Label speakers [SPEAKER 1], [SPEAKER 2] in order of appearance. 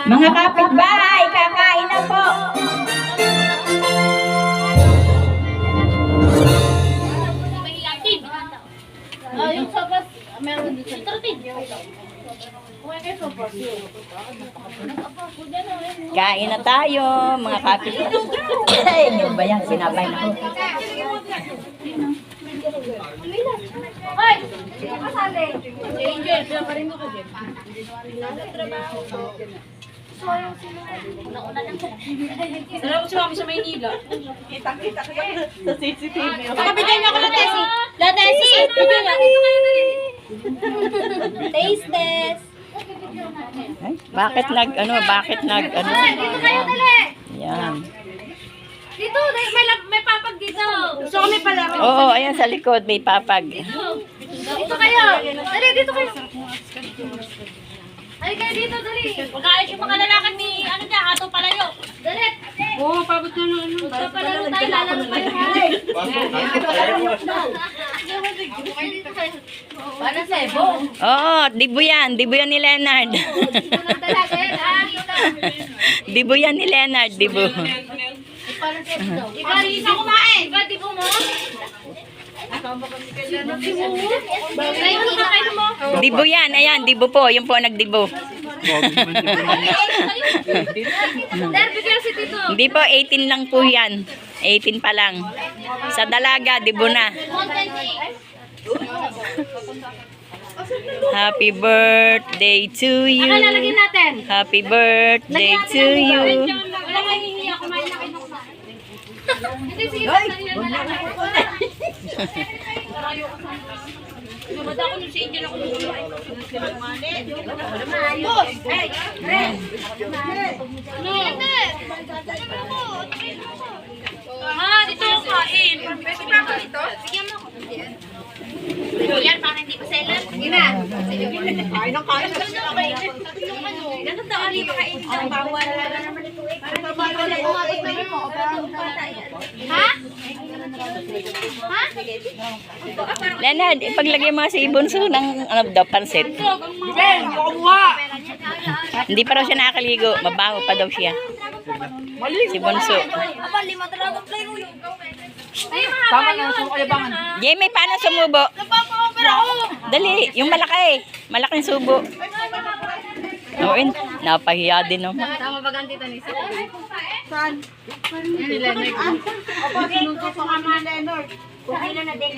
[SPEAKER 1] Mga kapitbahay, kakain na po.
[SPEAKER 2] Yung sopas, meron dito.
[SPEAKER 1] Kain na tayo, mga kapitbahay. Ano ba yan? Sinabay na ko.
[SPEAKER 2] Hoy! Sino kasali? Angel, pinaparin mo ko din. Sarap ko sumami sa Maynila.
[SPEAKER 3] Kita-kita ko yan sa CCTV.
[SPEAKER 2] Kapitay niyo ako lang, Tessie. La Tessie! Video niya. Taste test.
[SPEAKER 1] Ay, bakit nag ano?
[SPEAKER 2] Dito kayo, dali.
[SPEAKER 1] Yan.
[SPEAKER 2] Dito, may papag dito. Gusto ko may palaro.
[SPEAKER 1] Oo, ayan sa likod, may papag.
[SPEAKER 2] Dito kayo. Dali, dito kayo. Ay, kayo dito, dali. Pagkaalis yung mga lalaki ni, ano dyan, ato palayo. Dali. Oo, pabot na ng ano. Pagkapalaro tayo, lalaro tayo. Para sebo.
[SPEAKER 1] Oo, dibo yan ni Leonard. Dibo yan ni Leonard, dibo.
[SPEAKER 2] Iba rin isa kumain. Iba, di mo mo?
[SPEAKER 1] Dibo yan, ayan, dibo po, yung po nagdibo.
[SPEAKER 2] Dad, bigyan si Tito.
[SPEAKER 1] Hindi po, 18 lang po yan. 18 pa lang. Sa dalaga, dibo na. Happy birthday to you.
[SPEAKER 2] Ano lalagyan natin?
[SPEAKER 1] Happy birthday to you.
[SPEAKER 2] Wala kayo hihiya, kumain na kayo ng kumain. Hindi, sige, sandali lang lalaki. Nabada ako nung si Angel ako nung kumain. Boss! Hey! Ren! Ano? Dito yung kain. Pwede ba ako dito? Bigyan mo ako. Yan, para hindi pa seller. Sige na.
[SPEAKER 3] Kain ng kain.
[SPEAKER 2] Ganun daw, hindi makain ng bawal. Ha? Ha?
[SPEAKER 1] Leonard, ipaglagay mo si Ibunso ng ano daw, pansit.
[SPEAKER 3] Ben, kumuha.
[SPEAKER 1] Hindi pa raw siya nakakaligo. Mabaho pa daw siya. Si Bunso.
[SPEAKER 2] Aba, lima talaga play mo yung
[SPEAKER 3] Tama na, sumo kayo bangan.
[SPEAKER 1] Jamie, paano sumubo?
[SPEAKER 2] Napapa-over ako.
[SPEAKER 1] Dali, yung malaki. Malaking subo. Noon, napahiya din, no?
[SPEAKER 2] Tama ba ganti ni Sir?
[SPEAKER 3] Saan?
[SPEAKER 2] Yan nila.
[SPEAKER 3] Opo, sinundo pa nga mga Leonard.
[SPEAKER 2] Kailan na din?